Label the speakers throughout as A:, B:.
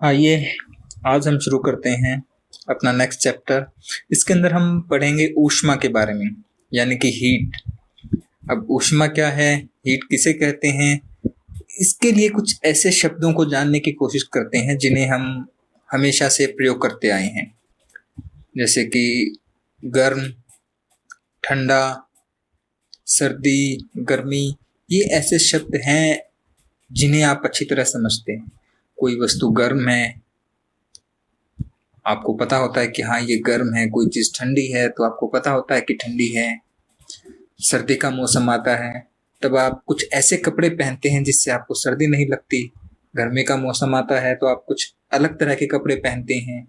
A: आइए आज हम शुरू करते हैं अपना नेक्स्ट चैप्टर। इसके अंदर हम पढ़ेंगे ऊष्मा के बारे में, यानी कि हीट। अब ऊष्मा क्या है, हीट किसे कहते हैं, इसके लिए कुछ ऐसे शब्दों को जानने की कोशिश करते हैं जिन्हें हम हमेशा से प्रयोग करते आए हैं, जैसे कि गर्म, ठंडा, सर्दी, गर्मी। ये ऐसे शब्द हैं जिन्हें आप अच्छी तरह समझते हैं। कोई वस्तु गर्म है, आपको पता होता है कि हाँ ये गर्म है। कोई चीज़ ठंडी है तो आपको पता होता है कि ठंडी है। सर्दी का मौसम आता है तब आप कुछ ऐसे कपड़े पहनते हैं जिससे आपको सर्दी नहीं लगती। गर्मी का मौसम आता है तो आप कुछ अलग तरह के कपड़े पहनते हैं।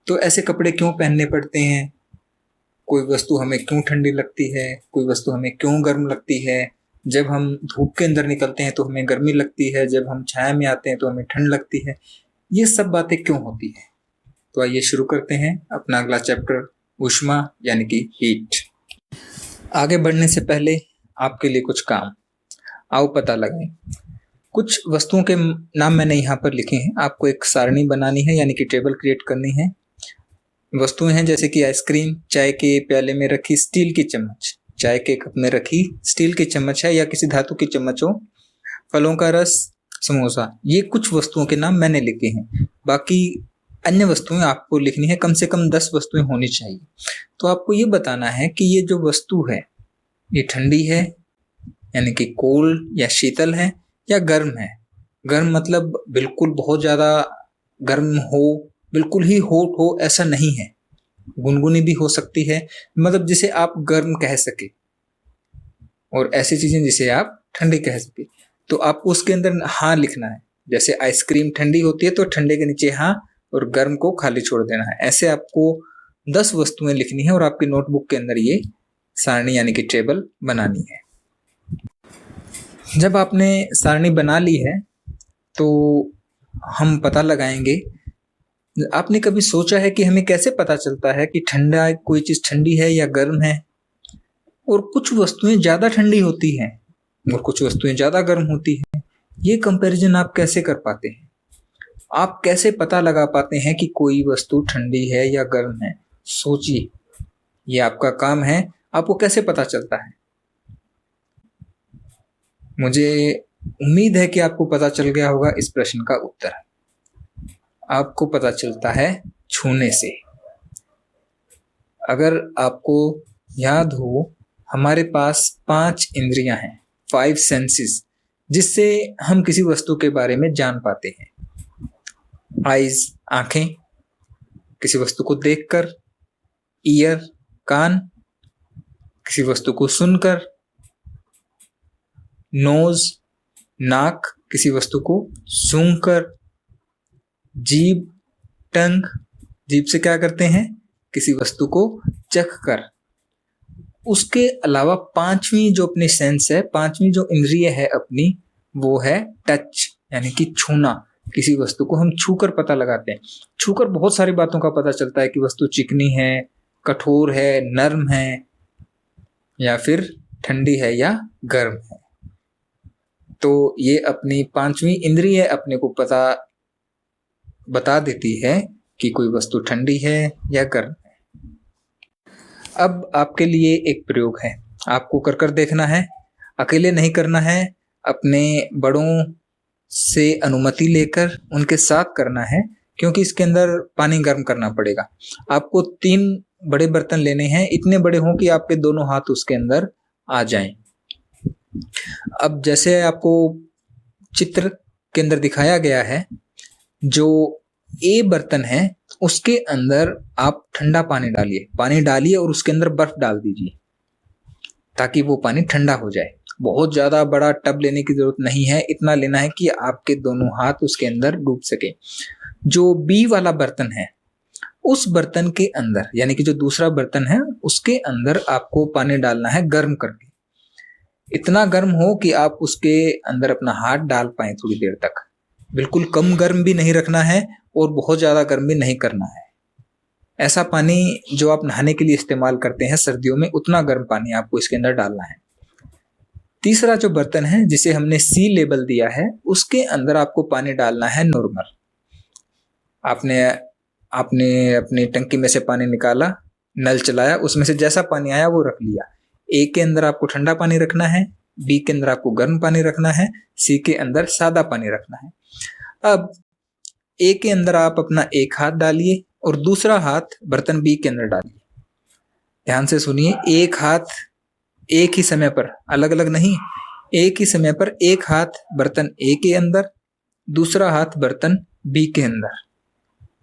A: तो ऐसे कपड़े क्यों पहनने पड़ते हैं, कोई वस्तु हमें क्यों ठंडी लगती है, कोई वस्तु हमें क्यों गर्म लगती है। जब हम धूप के अंदर निकलते हैं तो हमें गर्मी लगती है, जब हम छाया में आते हैं तो हमें ठंड लगती है। ये सब बातें क्यों होती है। तो आइए शुरू करते हैं अपना अगला चैप्टर, ऊष्मा यानी कि हीट। आगे बढ़ने से पहले आपके लिए कुछ काम, आओ पता लगाएं। कुछ वस्तुओं के नाम मैंने यहाँ पर लिखे हैं। आपको एक सारणी बनानी है, यानी कि टेबल क्रिएट करनी है। वस्तुएं हैं जैसे कि आइसक्रीम, चाय के प्याले में रखी स्टील की चम्मच, चाय के कप में रखी स्टील की चम्मच है या किसी धातु की चम्मच हो, फलों का रस, समोसा। ये कुछ वस्तुओं के नाम मैंने लिखे हैं। बाकी अन्य वस्तुएं आपको लिखनी है, कम से कम 10 वस्तुएं होनी चाहिए। तो आपको ये बताना है कि ये जो वस्तु है ये ठंडी है यानी कि कोल्ड या शीतल है, या गर्म है। गर्म मतलब बिल्कुल बहुत ज़्यादा गर्म हो, बिल्कुल ही हॉट हो, ऐसा नहीं है। गुनगुनी भी हो सकती है, मतलब जिसे आप गर्म कह सके, और ऐसी चीज़ें जिसे आप ठंडी कह सके। तो आपको उसके अंदर हाँ लिखना है। जैसे आइसक्रीम ठंडी होती है तो ठंडे के नीचे हाँ और गर्म को खाली छोड़ देना है। ऐसे आपको 10 वस्तुएं लिखनी है और आपकी नोटबुक के अंदर ये सारणी यानी कि टेबल बनानी है। जब आपने सारणी बना ली है तो हम पता लगाएंगे। आपने कभी सोचा है कि हमें कैसे पता चलता है कि ठंडा, कोई चीज़ ठंडी है या गर्म है। और कुछ वस्तुएं ज़्यादा ठंडी होती हैं और कुछ वस्तुएं ज़्यादा गर्म होती हैं। ये कंपैरिजन आप कैसे कर पाते हैं, आप कैसे पता लगा पाते हैं कि कोई वस्तु ठंडी है या गर्म है। सोचिए, ये आपका काम है। आपको कैसे पता चलता है। मुझे उम्मीद है कि आपको पता चल गया होगा इस प्रश्न का उत्तर। आपको पता चलता है छूने से। अगर आपको याद हो, हमारे पास 5 इंद्रियां हैं, 5 सेंसेस, जिससे हम किसी वस्तु के बारे में जान पाते हैं। आइज, आंखें, किसी वस्तु को देखकर, ईयर, कान, किसी वस्तु को सुनकर, नोज, नाक, किसी वस्तु को सूंघकर, जीभ, टंग, जीभ से क्या करते हैं, किसी वस्तु को चखकर। उसके अलावा 5वीं जो अपनी सेंस है, 5वीं जो इंद्रिय है अपनी, वो है टच यानी कि छूना। किसी वस्तु को हम छूकर पता लगाते हैं। छूकर बहुत सारी बातों का पता चलता है कि वस्तु चिकनी है, कठोर है, नर्म है, या फिर ठंडी है या गर्म है। तो ये अपनी 5वीं इंद्रिय अपने को पता बता देती है कि कोई वस्तु ठंडी है या गर्म है। अब आपके लिए एक प्रयोग है, आपको कर कर देखना है। अकेले नहीं करना है, अपने बड़ों से अनुमति लेकर उनके साथ करना है, क्योंकि इसके अंदर पानी गर्म करना पड़ेगा। आपको 3 बड़े बर्तन लेने हैं, इतने बड़े हों कि आपके दोनों हाथ उसके अंदर आ जाएं। अब जैसे आपको चित्र के अंदर दिखाया गया है, जो ए बर्तन है उसके अंदर आप ठंडा पानी डालिए और उसके अंदर बर्फ डाल दीजिए ताकि वो पानी ठंडा हो जाए। बहुत ज़्यादा बड़ा टब लेने की ज़रूरत नहीं है, इतना लेना है कि आपके दोनों हाथ उसके अंदर डूब सके। जो बी वाला बर्तन है, उस बर्तन के अंदर, यानी कि जो दूसरा बर्तन है उसके अंदर आपको पानी डालना है गर्म करके। इतना गर्म हो कि आप उसके अंदर अपना हाथ डाल पाए थोड़ी देर तक। बिल्कुल कम गर्म भी नहीं रखना है और बहुत ज़्यादा गर्म भी नहीं करना है। ऐसा पानी जो आप नहाने के लिए इस्तेमाल करते हैं सर्दियों में, उतना गर्म पानी आपको इसके अंदर डालना है। तीसरा जो बर्तन है जिसे हमने सी लेबल दिया है, उसके अंदर आपको पानी डालना है नॉर्मल। आपने आपने अपनी टंकी में से पानी निकाला, नल चलाया, उसमें से जैसा पानी आया वो रख लिया। ए के अंदर आपको ठंडा पानी रखना है, बी के अंदर आपको गर्म पानी रखना है, सी के अंदर सादा पानी रखना है। अब ए के अंदर आप अपना एक हाथ डालिए और दूसरा हाथ बर्तन बी के अंदर डालिए। ध्यान से सुनिए, एक हाथ एक ही समय पर, अलग अलग नहीं, एक ही समय पर एक हाथ बर्तन ए के अंदर, दूसरा हाथ बर्तन बी के अंदर,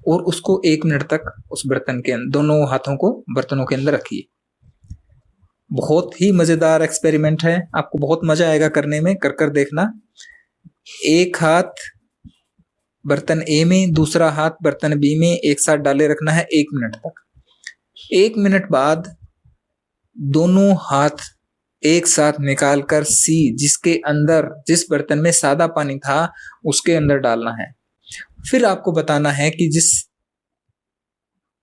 A: और उसको 1 मिनट तक उस बर्तन के अंदर, दोनों हाथों को बर्तनों के अंदर रखिए। बहुत ही मजेदार एक्सपेरिमेंट है, आपको बहुत मजा आएगा करने में, कर देखना। एक हाथ बर्तन ए में, दूसरा हाथ बर्तन बी में एक साथ डाले रखना है 1 मिनट तक। 1 मिनट बाद दोनों हाथ एक साथ निकालकर सी, जिसके अंदर, जिस बर्तन में सादा पानी था उसके अंदर डालना है। फिर आपको बताना है कि जिस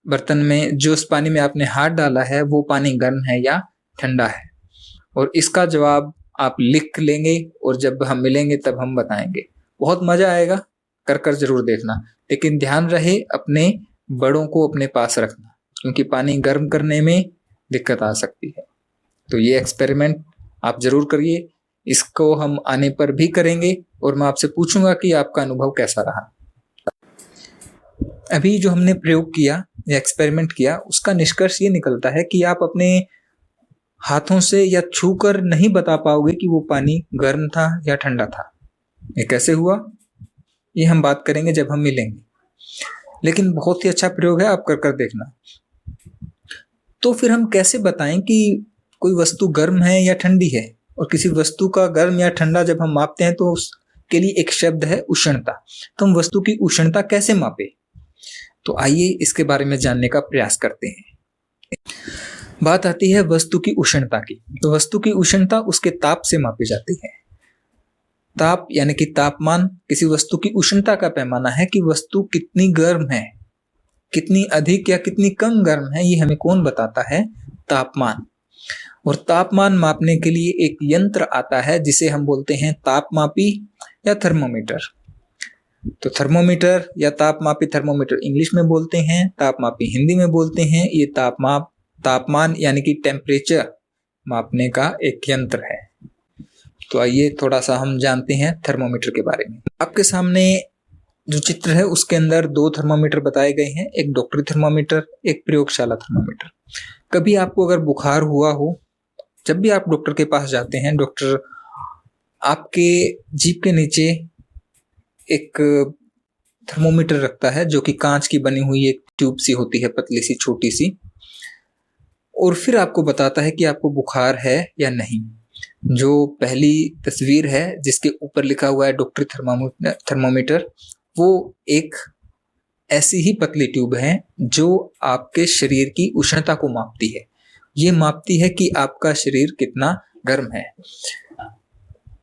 A: बर्तन में, जो उस पानी में आपने हाथ डाला है, वो पानी गर्म है या ठंडा है, और इसका जवाब आप लिख लेंगे और जब हम मिलेंगे तब हम बताएंगे। बहुत मजा आएगा, कर जरूर देखना, लेकिन ध्यान रहे अपने बड़ों को अपने पास रखना, क्योंकि पानी गर्म करने में दिक्कत आ सकती है। तो ये एक्सपेरिमेंट आप जरूर करिए, इसको हम आने पर भी करेंगे और मैं आपसे पूछूंगा कि आपका अनुभव कैसा रहा। अभी जो हमने प्रयोग किया या एक्सपेरिमेंट किया, उसका निष्कर्ष ये निकलता है कि आप अपने हाथों से या छूकर नहीं बता पाओगे कि वो पानी गर्म था या ठंडा था। ये कैसे हुआ, ये हम बात करेंगे जब हम मिलेंगे, लेकिन बहुत ही अच्छा प्रयोग है, आप कर देखना। तो फिर हम कैसे बताएं कि कोई वस्तु गर्म है या ठंडी है, और किसी वस्तु का गर्म या ठंडा जब हम मापते हैं तो उसके लिए एक शब्द है उष्णता। तो हम वस्तु की उष्णता कैसे मापे, तो आइए इसके बारे में जानने का प्रयास करते हैं। बात आती है वस्तु की उष्णता की। तो वस्तु की उष्णता उसके ताप से मापी जाती है। ताप यानी कि तापमान किसी वस्तु की उष्णता का पैमाना है कि वस्तु कितनी गर्म है, कितनी अधिक या कितनी कम गर्म है, ये हमें कौन बताता है, तापमान। और तापमान मापने के लिए एक यंत्र आता है जिसे हम बोलते हैं तापमापी या थर्मोमीटर। तो थर्मोमीटर या तापमापी, थर्मोमीटर इंग्लिश में बोलते हैं, तापमापी हिंदी में बोलते हैं। ये तापमान यानी कि टेम्परेचर मापने का एक यंत्र है। तो आइए थोड़ा सा हम जानते हैं थर्मोमीटर के बारे में। आपके सामने जो चित्र है उसके अंदर 2 थर्मोमीटर बताए गए हैं, एक डॉक्टरी थर्मोमीटर, एक प्रयोगशाला थर्मोमीटर। कभी आपको अगर बुखार हुआ हो, जब भी आप डॉक्टर के पास जाते हैं, डॉक्टर आपके जीभ के नीचे एक थर्मोमीटर रखता है जो कि कांच की बनी हुई एक ट्यूब सी होती है, पतली सी छोटी सी, और फिर आपको बताता है कि आपको बुखार है या नहीं। जो पहली तस्वीर है जिसके ऊपर लिखा हुआ है डॉक्टरी थर्मोमीटर, वो एक ऐसी ही पतली ट्यूब है जो आपके शरीर की उष्णता को मापती है। ये मापती है कि आपका शरीर कितना गर्म है।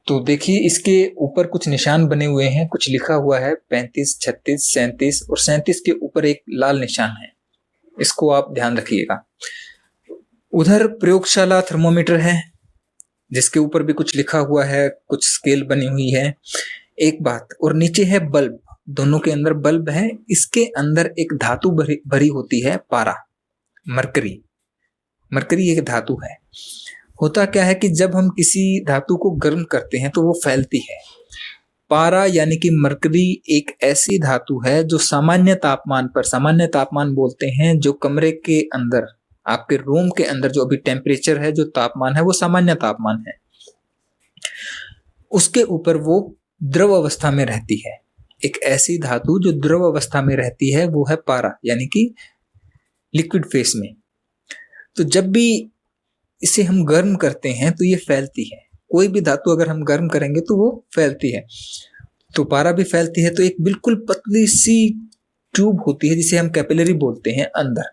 A: तो देखिए इसके ऊपर कुछ निशान बने हुए हैं, कुछ लिखा हुआ है 35, 36, 37 और 37 के ऊपर एक लाल निशान है, इसको आप ध्यान रखिएगा। उधर प्रयोगशाला थर्मोमीटर है जिसके ऊपर भी कुछ लिखा हुआ है, कुछ स्केल बनी हुई है, एक बात, और नीचे है बल्ब, दोनों के अंदर बल्ब है। इसके अंदर एक धातु भरी होती है, पारा, मरकरी। मरकरी एक धातु है। होता क्या है कि जब हम किसी धातु को गर्म करते हैं तो वो फैलती है। पारा यानी कि मरकरी एक ऐसी धातु है जो सामान्य तापमान पर, सामान्य तापमान बोलते हैं जो कमरे के अंदर, आपके रूम के अंदर जो अभी टेम्परेचर है, जो तापमान है, वो सामान्य तापमान है, उसके ऊपर वो द्रव अवस्था में रहती है। एक ऐसी धातु जो द्रव अवस्था में रहती है वो है पारा, यानी कि लिक्विड फेस में। तो जब भी इसे हम गर्म करते हैं तो ये फैलती है। कोई भी धातु अगर हम गर्म करेंगे तो वो फैलती है, तो पारा भी फैलती है। तो एक बिल्कुल पतली सी ट्यूब होती है जिसे हम कैपिलरी बोलते हैं अंदर,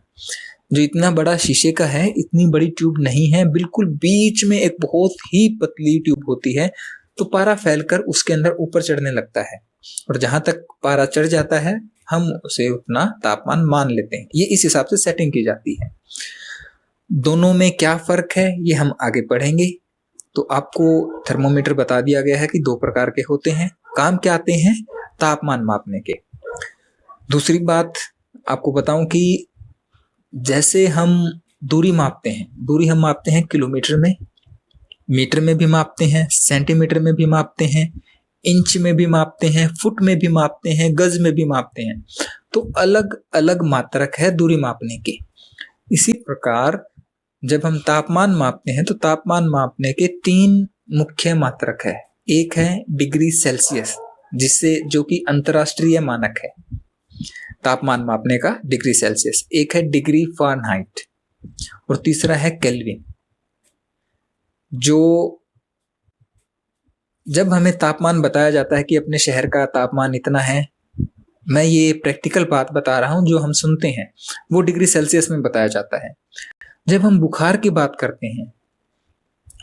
A: जो इतना बड़ा शीशे का है, इतनी बड़ी ट्यूब नहीं है, बिल्कुल बीच में एक बहुत ही पतली ट्यूब होती है। तो पारा फैलकर उसके अंदर ऊपर चढ़ने लगता है, और जहां तक पारा चढ़ जाता है हम उसे उतना तापमान मान लेते हैं। ये इस हिसाब से सेटिंग की जाती है। दोनों में क्या फर्क है ये हम आगे पढ़ेंगे। तो आपको थर्मोमीटर बता दिया गया है कि 2 प्रकार के होते हैं, काम क्या आते हैं, तापमान मापने के। दूसरी बात आपको बताऊं कि जैसे हम दूरी मापते हैं, दूरी हम मापते हैं किलोमीटर में, मीटर में भी मापते हैं, सेंटीमीटर में भी मापते हैं, इंच में भी मापते हैं, फुट में भी मापते हैं, गज में भी मापते हैं। तो अलग अलग मात्रक है दूरी मापने के। इसी प्रकार जब हम तापमान मापते हैं तो तापमान मापने के 3 मुख्य मात्रक है। एक है डिग्री सेल्सियस, जिससे जो कि अंतरराष्ट्रीय मानक है तापमान मापने का, डिग्री सेल्सियस। एक है डिग्री फ़ारेनहाइट और तीसरा है केल्विन। जो जब हमें तापमान बताया जाता है कि अपने शहर का तापमान इतना है, मैं ये प्रैक्टिकल बात बता रहा हूँ, जो हम सुनते हैं वो डिग्री सेल्सियस में बताया जाता है। जब हम बुखार की बात करते हैं,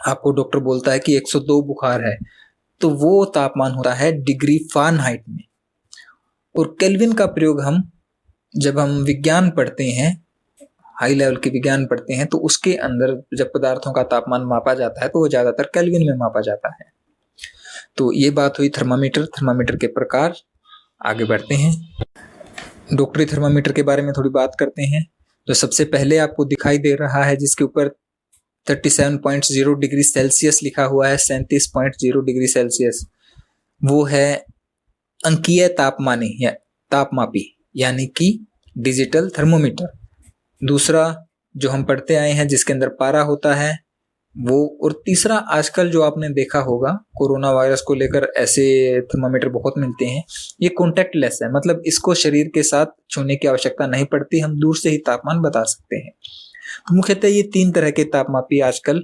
A: आपको डॉक्टर बोलता है कि 102 बुखार है, तो वो तापमान होता है डिग्री फ़ारेनहाइट में। और केल्विन का प्रयोग हम जब हम विज्ञान पढ़ते हैं, हाई लेवल के विज्ञान पढ़ते हैं, तो उसके अंदर जब पदार्थों का तापमान मापा जाता है तो वो ज़्यादातर केल्विन में मापा जाता है। तो ये बात हुई थर्मामीटर के प्रकार। आगे बढ़ते हैं, डॉक्टरी थर्मामीटर के बारे में थोड़ी बात करते हैं। तो सबसे पहले आपको दिखाई दे रहा है जिसके ऊपर 37.0 डिग्री सेल्सियस लिखा हुआ है, 37.0 डिग्री सेल्सियस, वो है अंकीय तापमानी या तापमापी, यानी कि डिजिटल थर्मोमीटर। दूसरा जो हम पढ़ते आए हैं जिसके अंदर पारा होता है वो, और तीसरा आजकल जो आपने देखा होगा कोरोना वायरस को लेकर ऐसे थर्मामीटर बहुत मिलते हैं, ये कॉन्टैक्ट लेस है, मतलब इसको शरीर के साथ छूने की आवश्यकता नहीं पड़ती, हम दूर से ही तापमान बता सकते हैं। तो मुख्यतः ये 3 तरह के तापमापी आजकल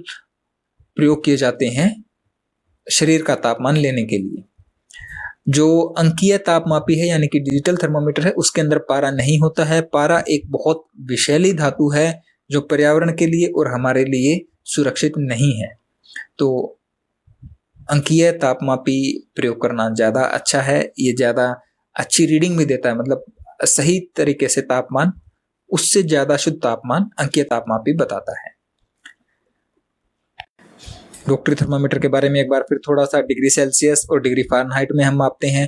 A: प्रयोग किए जाते हैं शरीर का तापमान लेने के लिए। जो अंकीय तापमापी है यानी कि डिजिटल थर्मोमीटर है, उसके अंदर पारा नहीं होता है। पारा एक बहुत विषैली धातु है जो पर्यावरण के लिए और हमारे लिए सुरक्षित नहीं है। तो अंकीय तापमापी प्रयोग करना ज़्यादा अच्छा है, ये ज़्यादा अच्छी रीडिंग भी देता है, मतलब सही तरीके से तापमान, उससे ज़्यादा शुद्ध तापमान अंकीय तापमापी बताता है। डॉक्टरी थर्मामीटर के बारे में एक बार फिर थोड़ा सा, डिग्री सेल्सियस और डिग्री फ़ारेनहाइट में हम मापते हैं।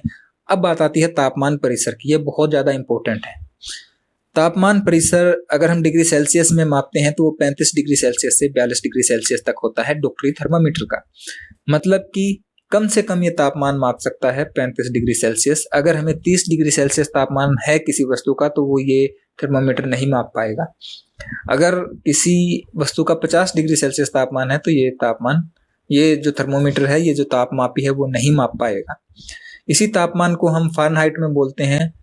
A: अब बात आती है तापमान परिसर की, ये बहुत ज़्यादा इंपॉर्टेंट है। तापमान परिसर अगर हम डिग्री सेल्सियस में मापते हैं तो वो 35 डिग्री सेल्सियस से 42 डिग्री सेल्सियस तक होता है डॉक्टरी थर्मामीटर का। मतलब कि कम से कम ये तापमान माप सकता है 35 डिग्री सेल्सियस। अगर हमें 30 डिग्री सेल्सियस तापमान है किसी वस्तु का तो वो ये थर्मामीटर नहीं माप पाएगा। अगर किसी वस्तु का 50 डिग्री सेल्सियस तापमान है तो ये जो थर्मोमीटर है, ये जो तापमापी है, वो नहीं माप पाएगा। इसी तापमान को हम फ़ारेनहाइट में बोलते हैं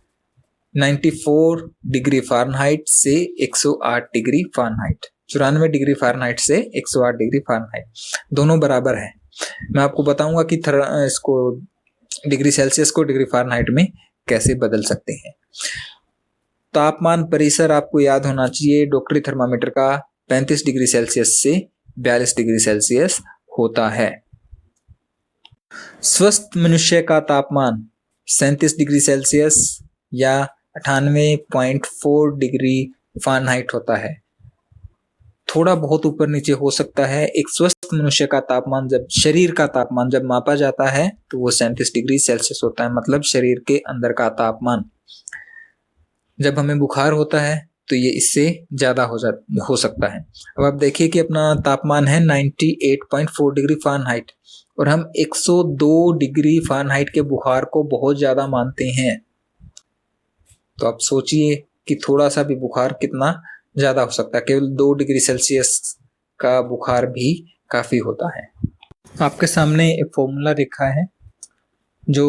A: 94 डिग्री फ़ारेनहाइट से 108 डिग्री फ़ारेनहाइट। 94 डिग्री फ़ारेनहाइट से 108 डिग्री फ़ारेनहाइट, दोनों बराबर है। मैं आपको बताऊंगा कि इसको डिग्री सेल्सियस को डिग्री फ़ारेनहाइट में कैसे बदल सकते हैं। तापमान परिसर आपको याद होना चाहिए डॉक्टरी थर्मामीटर का 35 डिग्री सेल्सियस से 42 डिग्री सेल्सियस होता है। स्वस्थ मनुष्य का तापमान 37 डिग्री सेल्सियस या 98.4 डिग्री फ़ारेनहाइट होता है। थोड़ा बहुत ऊपर नीचे हो सकता है। एक स्वस्थ मनुष्य का तापमान, जब शरीर का तापमान जब मापा जाता है तो वो 37 डिग्री सेल्सियस होता है, मतलब शरीर के अंदर का तापमान। जब हमें बुखार होता है तो ये इससे ज़्यादा हो सकता है। अब आप देखिए कि अपना तापमान है 98.4 डिग्री फ़ारेनहाइट और हम 102 डिग्री फ़ारेनहाइट के बुखार को बहुत ज़्यादा मानते हैं। तो आप सोचिए कि थोड़ा सा भी बुखार कितना ज़्यादा हो सकता है। केवल 2 डिग्री सेल्सियस का बुखार भी काफ़ी होता है। आपके सामने एक फॉर्मूला लिखा है जो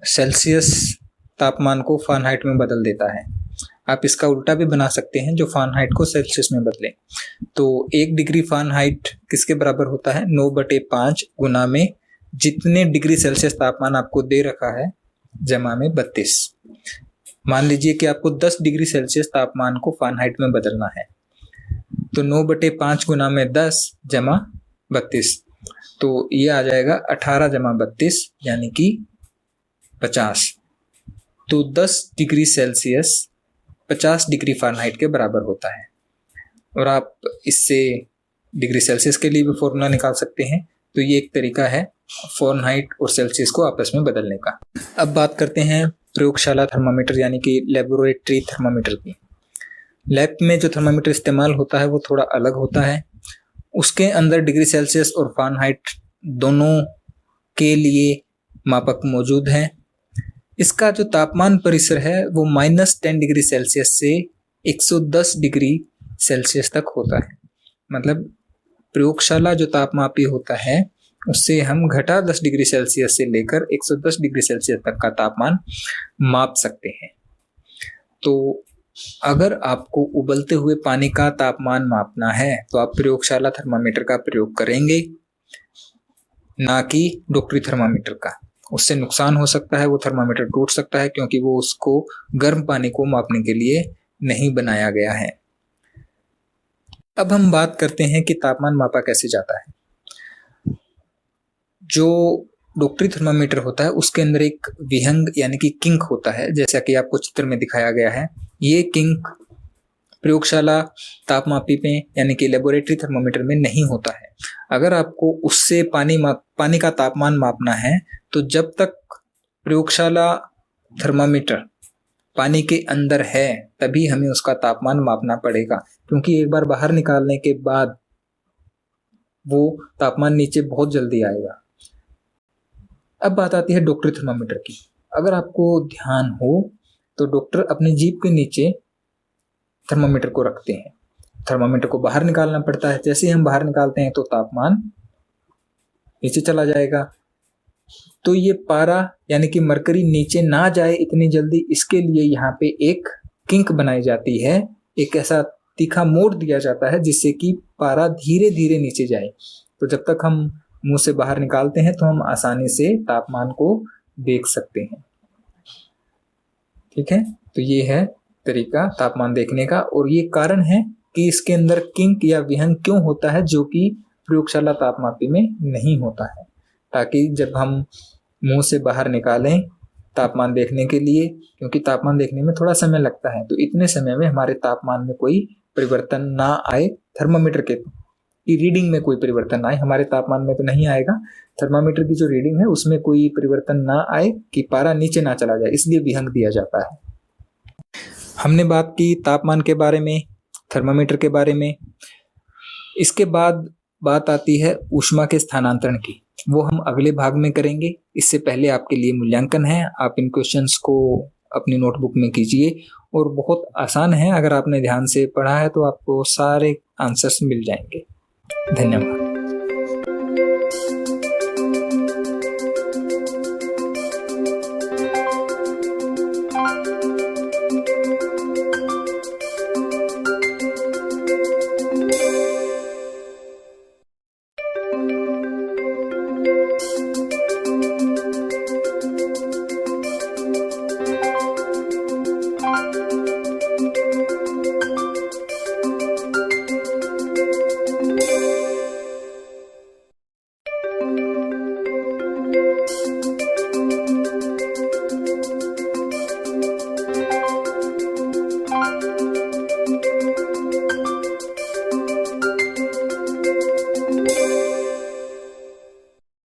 A: सेल्सियस तापमान को फ़ारेनहाइट में बदल देता है। आप इसका उल्टा भी बना सकते हैं, जो फ़ारेनहाइट को सेल्सियस में बदले। तो 1 डिग्री फ़ारेनहाइट किसके बराबर होता है? 9/5 गुना में जितने डिग्री सेल्सियस तापमान आपको दे रखा है जमा में 32। मान लीजिए कि आपको 10 डिग्री सेल्सियस तापमान को फ़ारेनहाइट में बदलना है, तो 9/5 गुना में 10 जमा 32, तो ये आ जाएगा 18 जमा 32 यानी कि 50। तो 10 डिग्री सेल्सियस 50 डिग्री फ़ारेनहाइट के बराबर होता है। और आप इससे डिग्री सेल्सियस के लिए भी फॉर्मूला निकाल सकते हैं। तो ये एक तरीका है फ़ारेनहाइट और सेल्सियस को आपस में बदलने का। अब बात करते हैं प्रयोगशाला थर्मामीटर यानी कि लेबोरेटरी थर्मामीटर की। लैब में जो थर्मामीटर इस्तेमाल होता है वो थोड़ा अलग होता है। उसके अंदर डिग्री सेल्सियस और फ़ारेनहाइट दोनों के लिए मापक मौजूद हैं। इसका जो तापमान परिसर है वो -10 डिग्री सेल्सियस से 110 डिग्री सेल्सियस तक होता है। मतलब प्रयोगशाला जो तापमापी होता है उससे हम घटा 10 डिग्री सेल्सियस से लेकर 110 डिग्री सेल्सियस तक का तापमान माप सकते हैं। तो अगर आपको उबलते हुए पानी का तापमान मापना है तो आप प्रयोगशाला थर्मामीटर का प्रयोग करेंगे, ना कि डॉक्टरी थर्मामीटर का। उससे नुकसान हो सकता है, वो थर्मामीटर टूट सकता है क्योंकि वो उसको गर्म पानी को मापने के लिए नहीं बनाया गया है। अब हम बात करते हैं कि तापमान मापा कैसे जाता है। जो डॉक्टरी थर्मामीटर होता है उसके अंदर एक विहंग यानी कि किंक होता है, जैसा कि आपको चित्र में दिखाया गया है। ये किंक प्रयोगशाला तापमापी में यानी कि लेबोरेटरी थर्मामीटर में नहीं होता है। अगर आपको उससे पानी का तापमान मापना है तो जब तक प्रयोगशाला थर्मामीटर पानी के अंदर है तभी हमें उसका तापमान मापना पड़ेगा, क्योंकि एक बार बाहर निकालने के बाद वो तापमान नीचे बहुत जल्दी आएगा। अब बात आती है डॉक्टरी थर्मामीटर की। अगर आपको ध्यान हो तो डॉक्टर अपनी जीभ के नीचे थर्मामीटर को रखते हैं। थर्मामीटर को बाहर निकालना पड़ता है। जैसे ही हम बाहर निकालते हैं तो तापमान नीचे चला जाएगा। तो ये पारा यानी कि मरकरी नीचे ना जाए इतनी जल्दी, इसके लिए यहाँ पे एक किंक बनाई जाती है, एक ऐसा तीखा मोड़ दिया जाता है जिससे कि पारा धीरे धीरे नीचे जाए। तो जब तक हम मुंह से बाहर निकालते हैं तो हम आसानी से तापमान को देख सकते हैं। ठीक है, तो ये है तरीका तापमान देखने का, और ये कारण है कि इसके अंदर किंक या विहंग क्यों होता है जो कि प्रयोगशाला तापमापी में नहीं होता है, ताकि जब हम मुंह से बाहर निकालें तापमान देखने के लिए, क्योंकि तापमान देखने में थोड़ा समय लगता है, तो इतने समय में हमारे तापमान में कोई परिवर्तन ना आए, थर्मामीटर की रीडिंग में कोई परिवर्तन ना आए। हमारे तापमान में तो नहीं आएगा, थर्मामीटर की जो रीडिंग है उसमें कोई परिवर्तन ना आए कि पारा नीचे ना चला जाए, इसलिए विहंग दिया जाता है। हमने बात की तापमान के बारे में, थर्मामीटर के बारे में। इसके बाद बात आती है ऊष्मा के स्थानांतरण की, वो हम अगले भाग में करेंगे। इससे पहले आपके लिए मूल्यांकन है, आप इन क्वेश्चंस को अपनी नोटबुक में कीजिए, और बहुत आसान है। अगर आपने ध्यान से पढ़ा है तो आपको सारे आंसर्स मिल जाएंगे। धन्यवाद।